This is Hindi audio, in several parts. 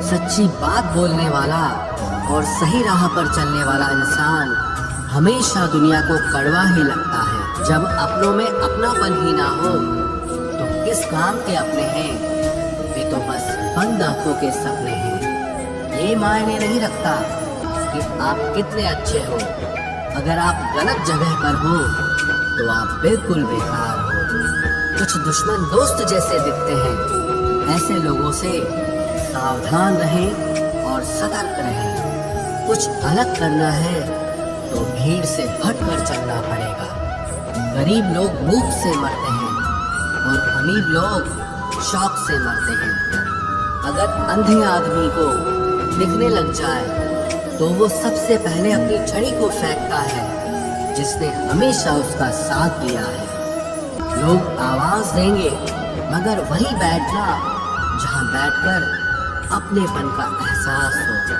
सच्ची बात बोलने वाला और सही राह पर चलने वाला इंसान हमेशा दुनिया को कड़वा ही लगता है। जब अपनों में अपनापन ही ना हो तो किस काम के अपने हैं, वे तो बस बंद आंखों के सपने हैं। ये मायने नहीं रखता कि आप कितने अच्छे हो, अगर आप गलत जगह पर हो तो आप बिल्कुल बेकार हो। कुछ दुश्मन दोस्त जैसे दिखते हैं, ऐसे लोगों से सावधान रहें और सतर्क रहें। कुछ अलग करना है तो भीड़ से हटकर चलना पड़ेगा। गरीब लोग भूख से मरते हैं और अमीर लोग शौक से मरते हैं। अगर अंधे आदमी को दिखने लग जाए तो वो सबसे पहले अपनी छड़ी को फेंकता है जिसने हमेशा उसका साथ दिया है। लोग आवाज देंगे मगर वही बैठना जहां बैठकर अपनेपन का एहसास हो।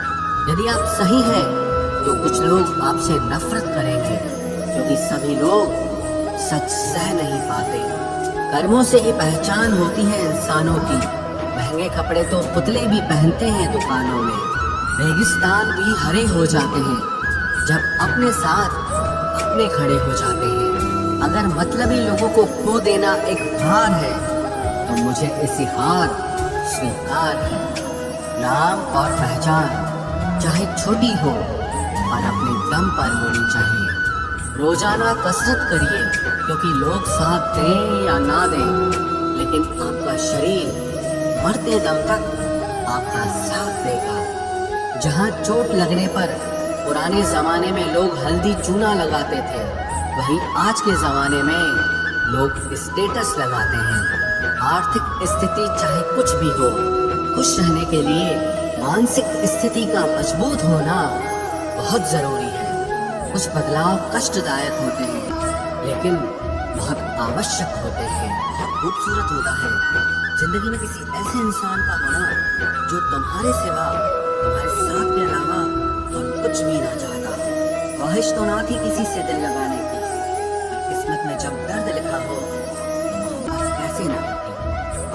यदि आप सही हैं तो कुछ लोग आपसे नफरत करेंगे, क्योंकि सभी लोग सच सह नहीं पाते। कर्मों से ही पहचान होती है इंसानों की। महंगे कपड़े तो पुतले भी पहनते हैं दुकानों में। रेगिस्तान भी हरे हो जाते हैं जब अपने साथ अपने खड़े हो जाते हैं। अगर मतलबी लोगों को खो देना एक हार है तो मुझे इसी हार स्वीकार है। नाम और पहचान चाहे छोटी हो और अपने दम पर होनी चाहिए। रोजाना कसरत करिए, क्योंकि लोग साथ दें या ना दें, लेकिन आपका शरीर मरते दम तक आपका साथ देगा। जहां चोट लगने पर पुराने जमाने में लोग हल्दी चूना लगाते थे, वहीं आज के जमाने में लोग स्टेटस लगाते हैं। आर्थिक स्थिति चाहे कुछ भी हो, खुश रहने के लिए मानसिक स्थिति का मजबूत होना बहुत जरूरी है। कुछ बदलाव कष्टदायक होते हैं लेकिन बहुत आवश्यक होते हैं। बहुत खूबसूरत होता है जिंदगी में किसी ऐसे इंसान का होना जो तुम्हारे सिवा, तुम्हारे साथ के अलावा और कुछ भी ना चाहता। ख्वाहिश तो ना थी किसी से दिल लगाने की, किस्मत में जब दर्द लिखा हो तो मोहब्बत कैसे ना होती।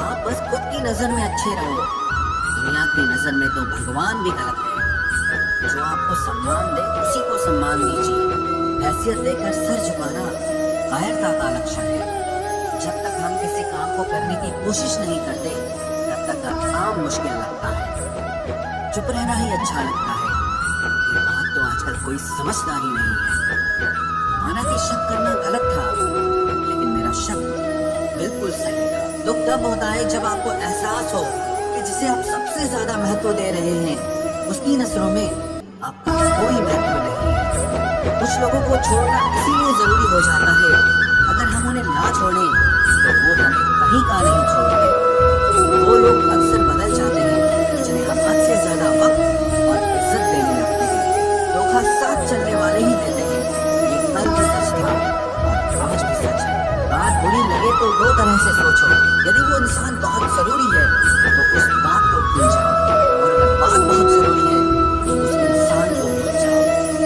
आप बस खुद की नजर में अच्छे रहो, दुनिया की नजर में तो भगवान भी गलत है। जो आपको सम्मान दे उसी को सम्मान दीजिए। हैसियत देकर सर झुकाना कायरता का लक्षण है। जब तक हम किसी काम को करने की कोशिश नहीं करते तब तक काम मुश्किल लगता है। चुप रहना ही अच्छा लगता है। ये बात तो आजकल कोई समझता ही नहीं है। माना कि शक करना गलत था, लेकिन मेरा शक बिल्कुल सही था। दुख तब होता है जब आपको एहसास हो कि जिसे आप सबसे ज्यादा महत्व दे रहे हैं उसकी नजरों में आपका कोई महत्व नहीं है। कुछ लोगों को छोड़ना इसीलिए जरूरी हो जाता है, अगर हम उन्हें ना छोड़ें तो वो हमें कहीं का नहीं छोड़ते। वो लोग अक्सर बदल जाते हैं जिन्हें हम हद से ज्यादा वक्त और इज्जत देने लगते हैं। धोखा साथ चलने वाले ही देते हैं। ये कल भी सच था और आज भी सच है। बात बुरी लगे तो दो तरह से सोचो। यदि वो इंसान बहुत जरूरी है तो उस बात को भूल जाओ, और अगर बात बहुत जरूरी है तो उस इंसान को भूल जाओ।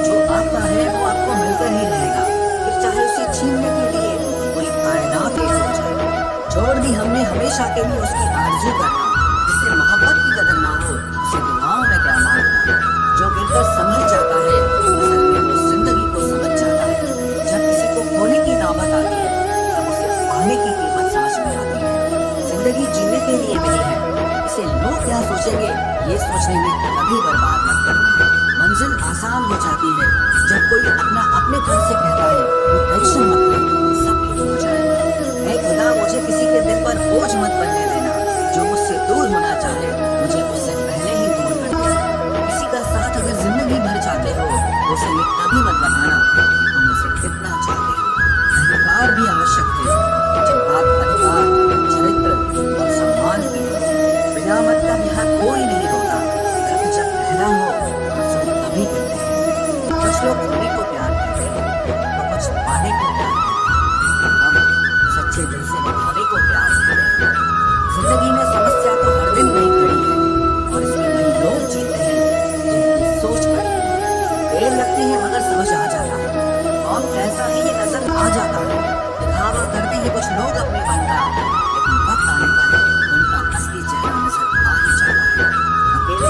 जो आपका है वो आपको मिलकर ही रहेगा, फिर चाहे उसे छीनने के लिए पूरी कायनात एक हो जाए। छोड़ दी हमने हमेशा के लिए उसकी आरज़ू करना। जिससे मोहब्बत की कदर ना हो उसे दुआओं में क्या मांगना। जो गिरकर संभल जाता है असल में वो जिंदगी को समझ जाता है। जब किसी को खोने की नौबत आती है तब उसे पाने की कीमत समझ में आती है। जिंदगी जीने के लिए मिली है, इसे लोग क्या सोचेंगे ये सोचने में कभी बर्बाद मत करना। मंजिल आसान हो जाती है जब कोई अपना अपने घर से कहता है वो टेंशन मत ले, सब ठीक हो जाएगा। ऐ खुदा मुझे किसी के दिल पर बोझ मत बनने देना। जो मुझसे दूर होना चाहे मुझे उससे पहले ही दूर कर दे। किसी का साथ अगर जिंदगी भर चाहते हो उसे ये कभी मत बताना कि तुम उसे कितना चाहते हो। अहंकार भी आवश्यक है जब बात अधिकार, चरित्र और सम्मान की हो। बिना मतलब यहाँ कोई नहीं होता। दर्द जब गहरा हो आंसू तभी गिरते हैं। कुछ लोग होने को प्यार करते हैं तो कुछ पाने को प्यार करते हैं। हम सच्चे दिल से निभाने को प्यार करते हैं। जिंदगी में समस्या तो हर दिन नई खड़ी है और इसमें वही लोग जीते हैं जिनकी सोच बड़ी है। देर लगती है मगर समझ आ जाता है। और कैसा ही ये नजर आ जाता है। दिखावा करते हैं कुछ लोग अपने मन का, लेकिन वक्त आने पर उनका असली चेहरा नजर आ ही जाता है। अकेले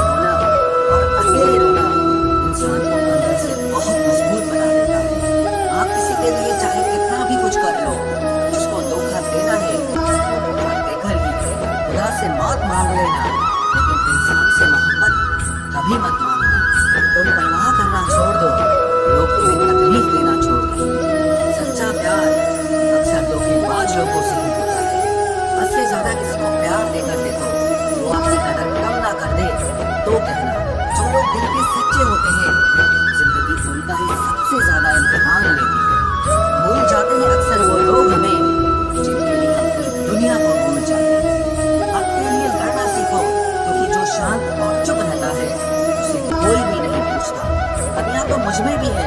शांत और चुप रहता है उसे कोई भी नहीं पूछता। कमियां तो मुझ में भी है,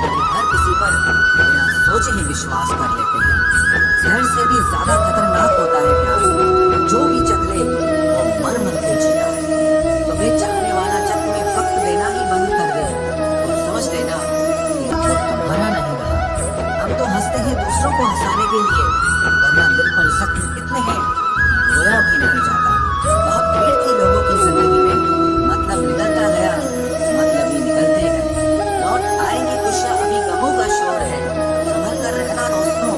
क्योंकि हर किसी पर बिना सोचे ही विश्वास कर लेते हैं। जहर से भी ज्यादा खतरनाक होता है प्यार। जो भी चखले वो मर मर के जीता है। तुम्हें चाहने वाला जब तुम्हें वक्त देना ही बंद कर दे तो समझ लेना कि अब वो तुम्हारा नहीं रहा। हम तो हंसते हैं दूसरों को हंसाने के लिए, वरना दिल पर जख्म इतने हैं कि रोया भी नहीं जाता। बहुत भीड़ थी लोगों की जिंदगी में, मतलब निकलता गया, मतलब ही निकलते गए। लौट आएंगी खुशियां, अभी गमों का शोर है। संभल कर रहना दोस्तों,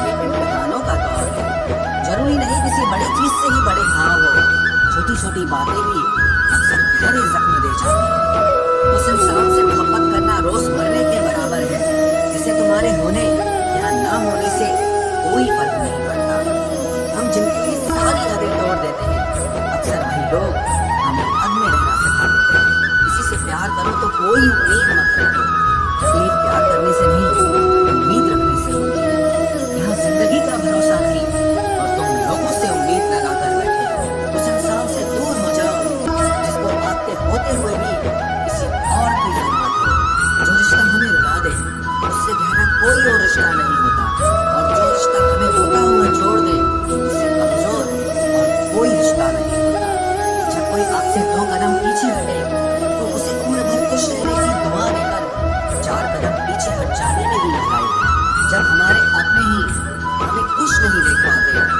ये इम्तिहानों का दौर है। जरूरी नहीं किसी बड़ी चीज से ही बड़े घाव हो, छोटी छोटी बातें भी अक्सर गहरे जख्म दे जाती हैं। उस इंसान से मोहब्बत करना रोज मरने के बराबर है, जिसे तुम्हारे होने या ना होने से कोई फर्क नहीं पड़ता। हम जिनके लिए सारी हदें तोड़ देते हैं, अक्सर वही लोग हमें हद में रहना सिखा देते हैं। किसी से प्यार करो तो कोई उम्मीद मत रखो। तकलीफ प्यार करने से नहीं, उम्मीद रखने से होती है। यहाँ जिंदगी का भरोसा नहीं और तुम लोगों से उम्मीद लगा कर बैठे हो। उस इंसान से दूर हो जाओ जिसको आपके होते हुए भी किसी और की जरूरत हो। जो रिश्ता हमें रुला दे उससे गहरा कोई और रिश्ता नहीं होता, और जो रिश्ता हमें रोता हुआ छोड़ दे उससे कमजोर और कोई रिश्ता नहीं होता। जब कोई आपसे 2 कदम पीछे हटे तो उसे उम्र भर खुश रहने की दुआ देकर 4 कदम पीछे हट जाने में ही भलाई है। जब हमारे अपने ही हमें खुश नहीं देख पाते तो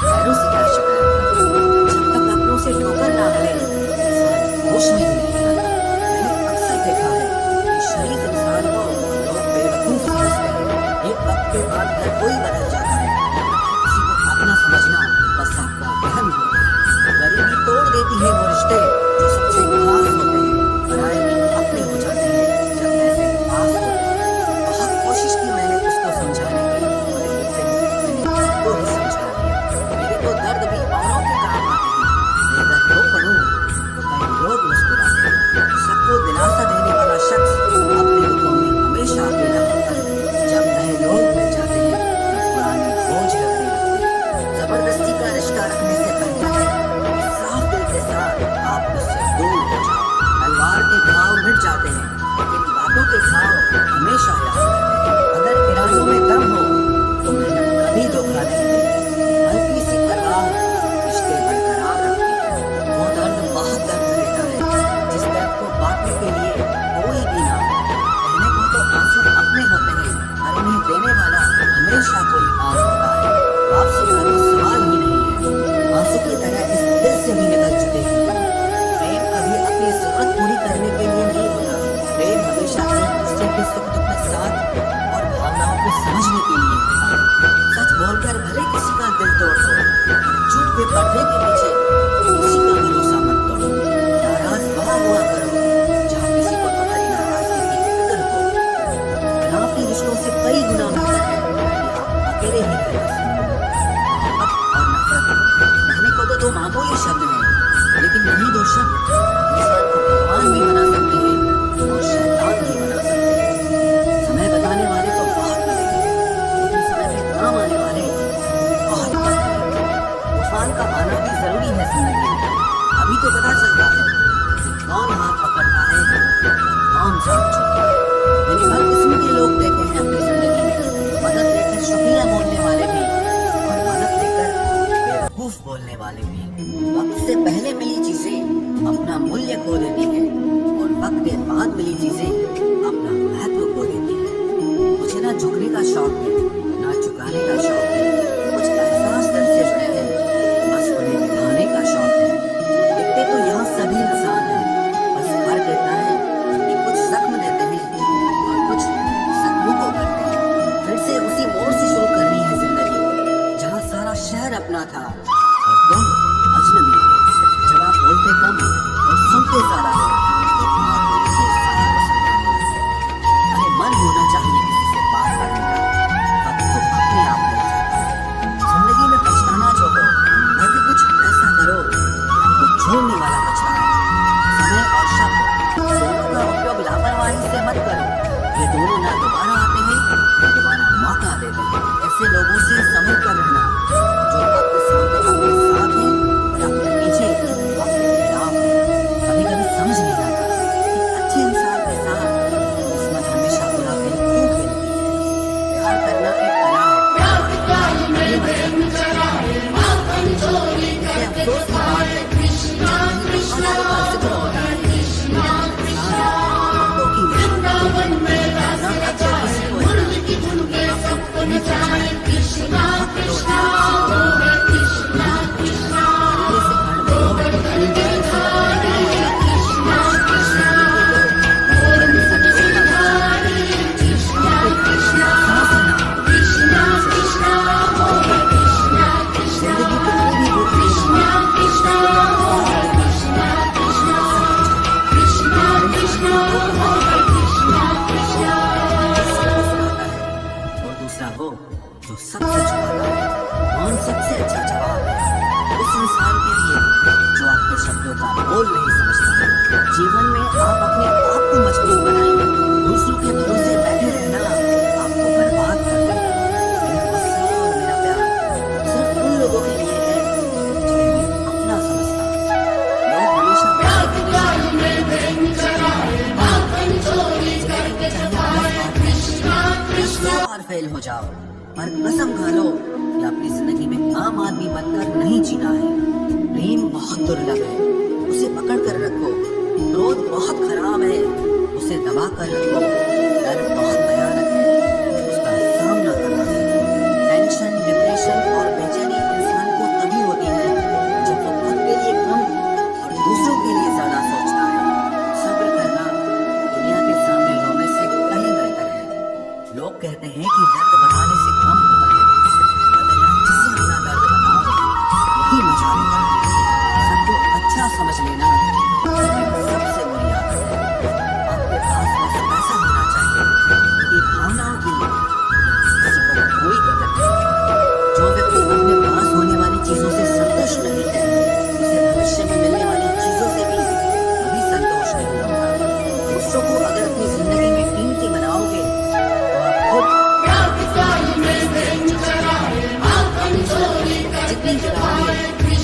गैरों से क्या शिकायत करें। जब तक अपनों से ठोकर ना मिले इंसान होश में ही नहीं आता। मैंने अक्सर देखा है कि शरीफ इंसान को लोग बेवकूफ समझते हैं। एक वक्त के बाद हर कोई बदल जाता है। किसी को अपना समझना बस आपका वहम होता है। गरीबी तोड़ देती है वो रिश्ते जो सबसे खास होते हैं। पराए भी अपने हो जाते हैं जब ऐसे पास होते हैं। बहुत कोशिश की मैंने उसको समझाने की, और एक दिन मैंने उसको ही समझा लिया। मेरे तो दर्द भी औरों के काम आते हैं। मैं अगर रो पड़ूं तो कई लोग मुस्कुराते हैं। सबको दिलासा देने वाला शख्स अपने दुखों में हमेशा अकेला होता है। जब नए लोग मिल जाते हैं तो पुराने बोझ लगने लगते हैं। जबरदस्ती का रिश्ता रखने से बेहतर है कि साफ दिल के साथ आप उससे दूर हो जाओ। तलवार के घाव मिट जाते हैं, लेकिन बातों के घाव हमेशा याद रहते हैं। अगर इरादों में दम हो तो मेहनत कभी धोखा नहीं देती। हल्की सी परवाह रिश्ते बरकरार रखती है। वो दर्द बहुत दर्द देता है जिस दर्द को बांटने के लिए कोई भी ना हो। कहने को तो आंसू अपने होते हैं, पर उन्हें देने वाला हमेशा कोई और होता है। वापसी का तो सवाल ही नहीं है। आंसू की तरह इस दिल से भी निकल चुके हैं। प्रेम कभी अपनी जरूरत पूरी करने के लिए नहीं होता। प्रेम हमेशा एक दूसरे के सुख दुख में साथ और भावनाओं को समझने के लिए होता है। सच बोलकर भले किसी का दिल तोड़ दो, झूठ के पर्दे के पीछे किसी का भरोसा मत तोड़ो। नाराज वहां हुआ करो जहाँ किसी को तुम्हारी नाराजगी की फिक्र हो। खिलाफी रिश्तों से कई गुना बेहतर है कि आप अकेले ही रह सको। मोहब्बत और नफरत कहने को तो 2 मामूली शब्द हैं, लेकिन यही 2 शब्द इंसान को भगवान भी बना सकते हैं और शैतान भी बना सकते हैं। समय बताने वाले तो बहुत मिलेंगे, लेकिन समय पे काम आने वाले बहुत कम मिलेंगे। तूफान का आना भी जरूरी है जिंदगी में। अभी तो पता चलता है कि कौन हाथ पकड़ता है और कौन साथ छोड़ता है। मैंने हर किस्म के लोग देखे हैं अपनी जिंदगी में। मदद लेकर शुक्रिया बोलने वाले भी और मदद लेकर बेवकूफ बोलने वाले भी। वक्त से पहले मिली चीजें अपना मूल्य खो देती है और वक्त के बाद मिली चीजें अपना महत्व खो देती है। मुझे ना झुकने का शौक है ना झुकाने का शौक है। कुछ एहसास दिल से जुड़े हैं, बस उन्हें निभाने का शौक है। दिखते तो यहाँ सभी इंसान हैं, बस फर्क इतना है कि कुछ जख्म देते हैं और कुछ जख्मों को करते हैं। फिर से उसी मोड़ से शुरू करनी है जिंदगी जहाँ सारा शहर अपना था और तुम अजनबी थे। जब आप बोलते कम और सुनते ज्यादा हो तो आप मुझे ज्यादा पसंद आते हो। अरे मन होना चाहिए किसी से बात करने का, वक्त तो अपने आप मिल जाता है। जिंदगी में पछताना जो हो, ताकि कुछ ऐसा करो कि आपको छोड़ने वाला पछताए। समय और शब्द दोनों का उपयोग लापरवाही से मत करो। ये दोनों ना दोबारा आते हैं ना दोबारा मौका देते हैं। ऐसे लोगों से संभल कर रहना जो आपके सामने आपके साथ हैं और आपके पीछे आपके खिलाफ हैं। जीवन में आप अपने आप को मजबूत बनाएंगे। दूसरों के भरोसे बैठे रहना आपको बर्बाद कर देगा। मेरा गुस्सा और मेरा प्यार सिर्फ उन लोगों के लिए है जिन्हें मैं अपना समझता हूँ। लोग हमेशा फेल हो जाओ, पर कसम खा लो कि अपनी जिंदगी में आम आदमी बनकर नहीं जीना है। प्रेम बहुत दुर्लभ है, उसे पकड़ कर रखो। क्रोध बहुत खराब है, उसे दबा कर रखो। डर बहुत भयानक है, उसका सामना करना सीखो। टेंशन, डिप्रेशन और बेचैनी इंसान को तभी होती है जब वो खुद के लिए कम और दूसरों के लिए ज्यादा सोचता है। सब्र करना दुनिया के सामने रोने से कहीं बेहतर है। लोग कहते हैं कि दर्द बताने से कम होता है, मगर यहाँ जिससे अपना दर्द बताओ यही मजा लेता है। सबको अच्छा समझ लेना सबसे बुरी आदत है। आपके पास बस पैसा होना चाहिए, क्योंकि भावनाओं की किसी को कोई कदर नहीं। जो व्यक्ति अपने पास होने वाली चीजों से संतुष्ट नहीं है, उसे भविष्य में मिलने वाली चीजों से भी कभी संतोष नहीं होगा। दूसरों को अगर अपनी जिंदगी में कीमती बनाओगे तो आप खुद जितनी गिराओगे और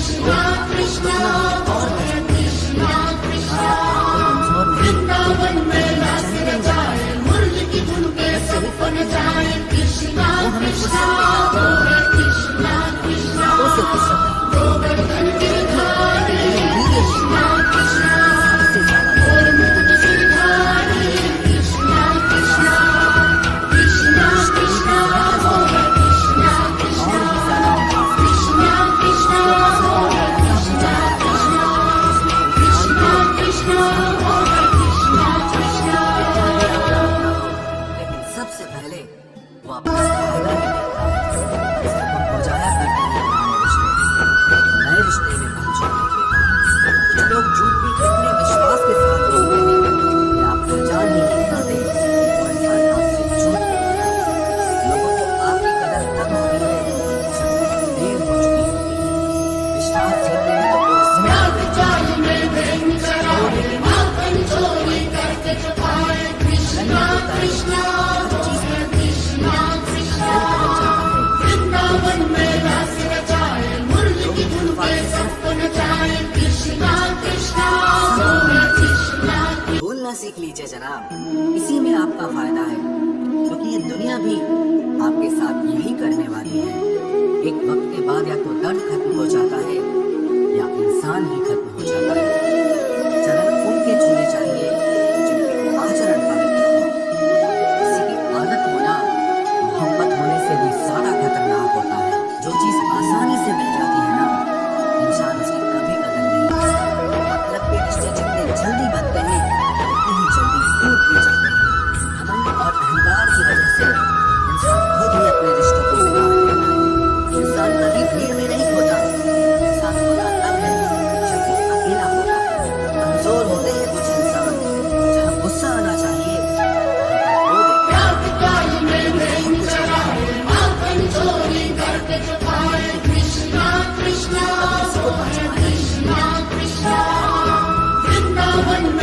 सबसे पहले वो अपना फायदा ही देखता है। अक्सर हम हो जाया करते हैं पुराने रिश्ते नए रिश्ते में पहुंचाने के बाद। कुछ लोग झूठ भी इतने विश्वास के साथ बोलते हैं कि आप पहचान ही नहीं पाते वो इंसान आपसे झूठ बोल रहा है। लोगों को आपकी कदर तब होती है जब देर हो चुकी होती है। विश्वास जीतने में तो कोई भूलना सीख लीजिए जनाब, इसी में आपका फायदा है, क्योंकि ये दुनिया भी आपके साथ यही करने वाली है। एक वक्त के बाद या तो दर्द खत्म हो जाता है या इंसान ही खत्म हो जाता है। चरण उनके छूने चाहिए जिनके आचरण पवित्र हो। किसी की आदत होना मोहब्बत होने से भी ज्यादा खतरनाक होता है। जो चीज आसानी से मिल जाती है ना, इंसान उसकी कभी कदर नहीं करता। मतलब के रिश्ते जितने जल्दी बनते हैं उतनी ही जल्दी टूट भी जाते हैं। घमंड और अहंकार की वजह से इंसान खुद ही अपने रिश्तों को बिगाड़ लेता है। इंसान कभी भीड़ में नहीं होता, इंसान होता तब है जब वो अकेला होता है। कमजोर होते हैं कुछ इंसान, जहाँ गुस्सा आना चाहिए वो देते हैं। किसी को बचपाना नहीं।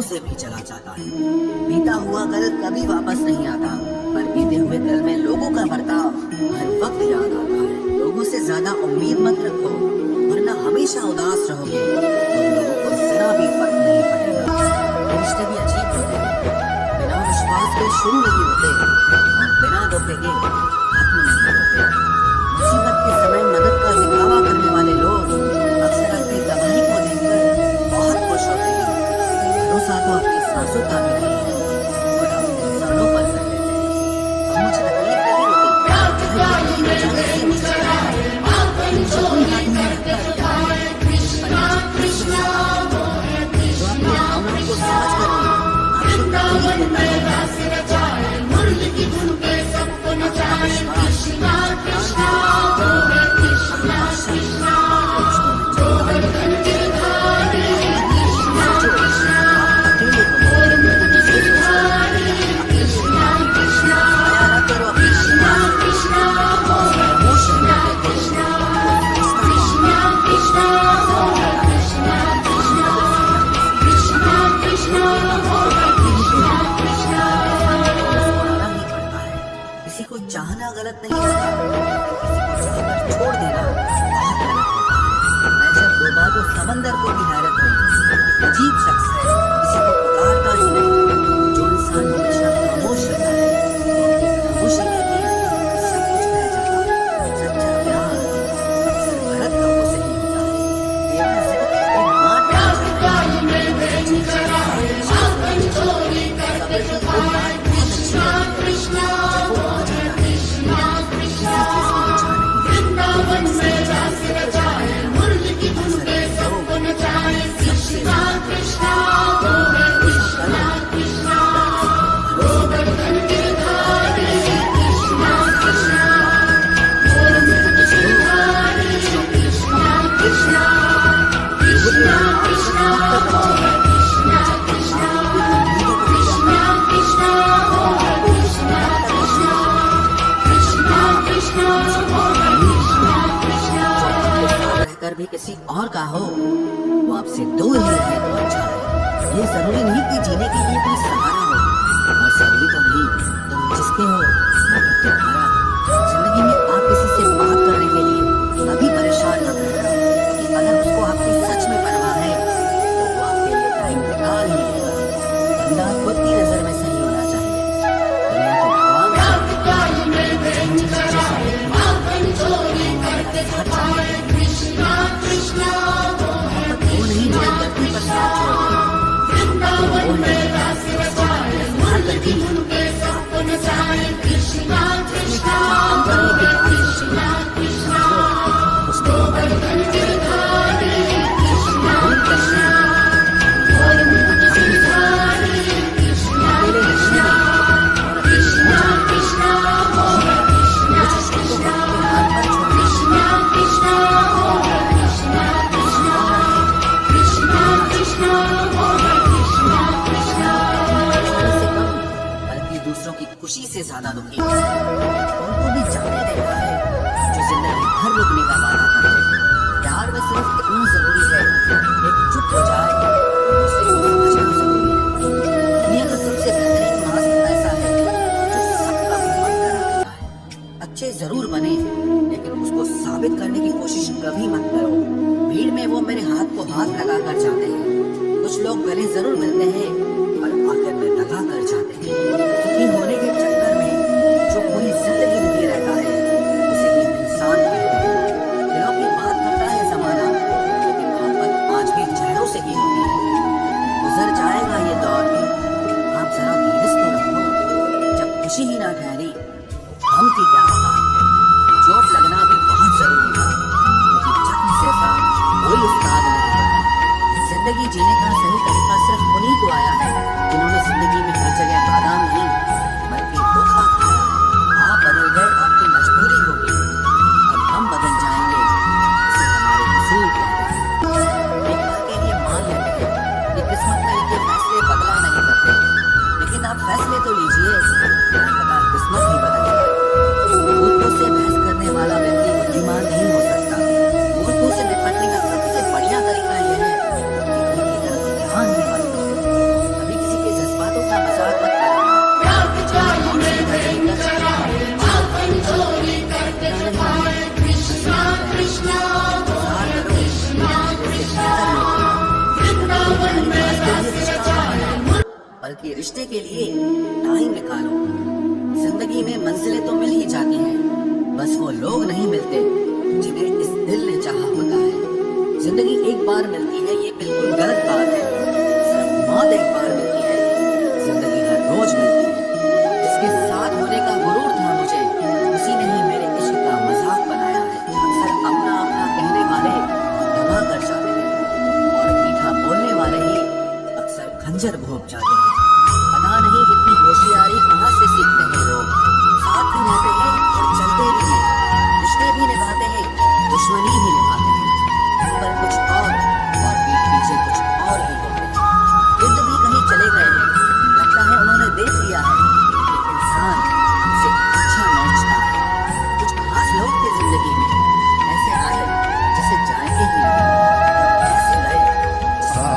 पलों से भी चला जाता है। बीता हुआ कल कभी वापस नहीं आता, पर बीते हुए कल में लोगों का बर्ताव हर वक्त याद आता है। लोगों से ज्यादा उम्मीद मत रखो, वरना हमेशा उदास रहोगे। तुम लोगों को जरा भी फर्क नहीं पड़ेगा। रिश्ते भी अजीब होते हैं, बिना विश्वास के शुरू नहीं होते और बिना धोखे के खत्म नहीं होते। मुसीबत के समय मदद का दिखावा करने वाले लोग अक्सर अपनी तबाही को देखकर बहुत खुश होते हैं। भरोसा तो अपनी सांसों का भी नहीं है और हम इंसानों पर कर लेते हैं। अब मुझे तकलीफ नहीं होती, चाहे जाने से मुस्कुराए, जो कोई हाथ में रखकर जो अपनी भावनाओं को समझ कर आपको तकलीफ देता है। किसी को चाहना गलत नहीं होता, किसी को चाहकर छोड़ देना बहुत गलत होता है। मैं जब डूबा तो समंदर को भी हैरत हुई। अजीब शख्स है, किसी को पुकारता ही नहीं। जो इंसान हमेशा खामोश रहता है, खामोशी में भी सब कुछ रह जाता। सच्चा प्यार अक्सर गलत लोगों से ही होता है। केवल सिर्फ एक बात कर भी किसी और का हो, वो आपसे दूर ही रहे तो अच्छा है। ये जरूरी नहीं कि जीने के लिए कोई सहारा हो, और जरूरी तो नहीं तुम जिसके हो वो तुम्हारा। जिंदगी में आप किसी से बात करने के लिए कभी परेशान न करना, क्योंकि अगर उसको आपकी सच में परवाह है तो वो आपके लिए टाइम निकाल ही लेगा। बंदा खुद की नजर में सही होना चाहिए। दुनिया को खुशी से ज्यादा दुखी उनको भी जाने देता है जो जिंदगी भर रुकने का वादा करते हैं। प्यार में सिर्फ इतना जरूरी है, एक चुप हो जाए तो दूसरे को समझना जरूरी है। दुनिया का सबसे बेहतरीन मास्क ऐसा है जो सबका मन करा देता है। अच्छे जरूर बने, लेकिन उसको साबित करने की कोशिश कभी मत करो। भीड़ में वो मेरे हाथ को हाथ लगा कर जाते हैं। कुछ लोग गले जरूर मिलते हैं और आखिर में दगा कर जाते हैं। दुखी होने के चक्कर में जो पूरी जिंदगी दुखी रहता है उसे ही इंसान कहते हैं। दिलों की बात करता है जमाना, लेकिन मोहब्बत आज भी चेहरों से ही होती है। गुजर जाएगा ये दौर भी, आप जरा धीरज तो रखो। जब खुशी ही ना ठहरी हम की क्या औकात है। चोट लगना भी बहुत जरूरी था, लेकिन जख्म से था कोई उस्ताद नहीं बना। जिंदगी जीने का सही तरीका सिर्फ उन्हीं को आया है बल्कि रिश्ते के लिए टाइम निकालो। जिंदगी में मंजिलें तो मिल ही जाती हैं, बस वो लोग नहीं मिलते जिन्हें इस दिल ने चाहा होता है। जिंदगी एक बार मिलती है ये बिल्कुल गलत बात है। सिर्फ मौत एक बार मिलती है, जिंदगी हर रोज मिलती है। जिसके साथ होने का गुरूर था मुझे, उसी ने ही मेरे इश्क का मजाक बनाया है। अक्सर अपना अपना कहने वाले दबा कर जाते हैं और मीठा बोलने वाले ही अक्सर खंजर भोंक जाते हैं। पता नहीं इतनी होशियारी कहाँ से सीखते हैं लोग। साथ ही रहते हैं और चलते भी हैं, रिश्ते भी निभाते हैं, दुश्मनी भी निभाते हैं। पर कुछ और पीठ पीछे कुछ और ही होते हैं। युद्ध भी कहीं चले गए हैं, लगता है उन्होंने देख लिया है कि इंसान हमसे अच्छा नोचता है। कुछ खास लोग थे जिंदगी में, ऐसे आए जैसे जाएंगे ही नहीं, और ऐसे गए जैसे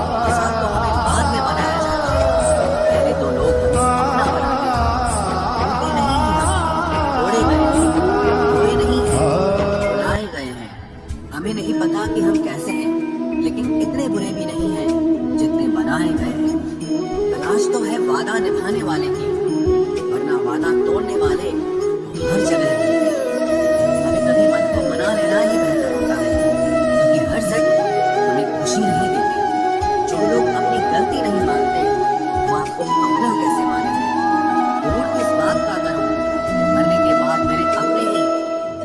उनके साथ तो हमें बाद में बनाया जाता है। पहले तो लोग हमें अपना बनाते हैं, उनके नहीं ही हम तोड़े गए हैं, कोई नहीं है, बुलाए गए हैं। हमें नहीं पता कि हम कैसे हैं, लेकिन इतने बुरे भी नहीं हैं जितने बनाए गए हैं। तलाश तो है वादा निभाने वाले की, वरना वादा तोड़ने वाले तो हर जगह मिलते हैं। कभी कभी मन को मना लेना ही बेहतर होता है, क्योंकि हर जिद हमें खुशी नहीं देती। जो लोग अपनी गलती नहीं मानते, वो आपको अपना कैसे मानेंगे। गुरूर किस बात का करूं, मरने के बाद मेरे अपने ही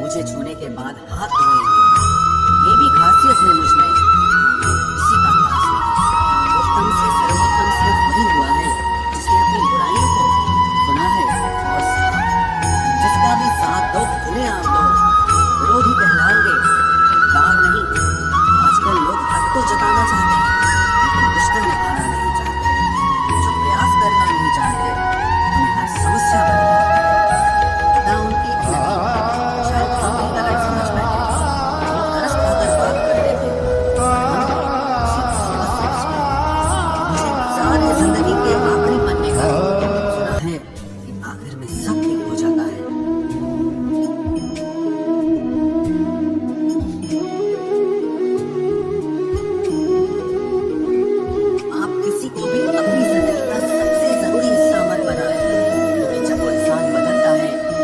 मुझे छूने के बाद हाथ धोएंगे। ये भी खासियत है मुझ में, किसी का खास नहीं। उत्तम से सर्वोत्तम सिर्फ वही हुआ है जिसने अपनी बुराइयों को सुना है और सहा है। जिसका भी साथ दो खुले आम दो, विरोधी कहलाओगे, गद्दार नहीं। आजकल लोग हक तो जताना चाहते हैं, लेकिन रिश्ता निभाना नहीं चाहते। जो प्रयास करना नहीं जानते, उन्हें हर समस्या बन जाती है। पता उनकी नहीं, शायद हम ही गलत समझ बैठे। वो तरस खाकर बात करते थे, किसी मुसीबत से बच गए। मुझे इंतजार है जिंदगी के आखिरी पन्ने का, सुना है कि आखिर में सब ठीक हो जाता है। आप किसी को भी अपनी जिंदगी का सबसे जरूरी हिस्सा मत बनाएं, क्योंकि जब वो इंसान बदलता है तो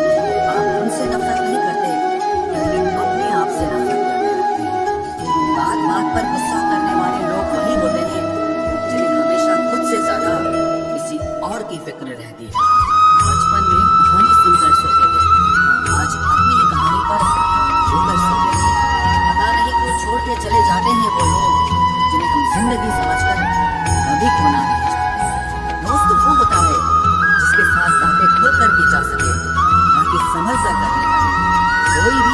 आप उनसे नफरत नहीं करते, बल्कि अपने आप से नफरत करने लगते हैं। बात बात पर गुस्सा करने वाले लोग वही होते हैं जिन्हें हमेशा खुद से ज्यादा किसी और की फिक्र रहती है। बचपन में कहानी सुनकर सोते थे, आज अपनी ही कहानी पर रोकर सोते हैं। पता नहीं क्यों छोड़ के चले जाते हैं वो लोग जिन्हें हम जिंदगी समझकर कभी खोना नहीं चाहते। दोस्त वो होता है जिसके साथ बातें खुलकर की जा सके, ताकि संभल कर करने लगे। कोई भी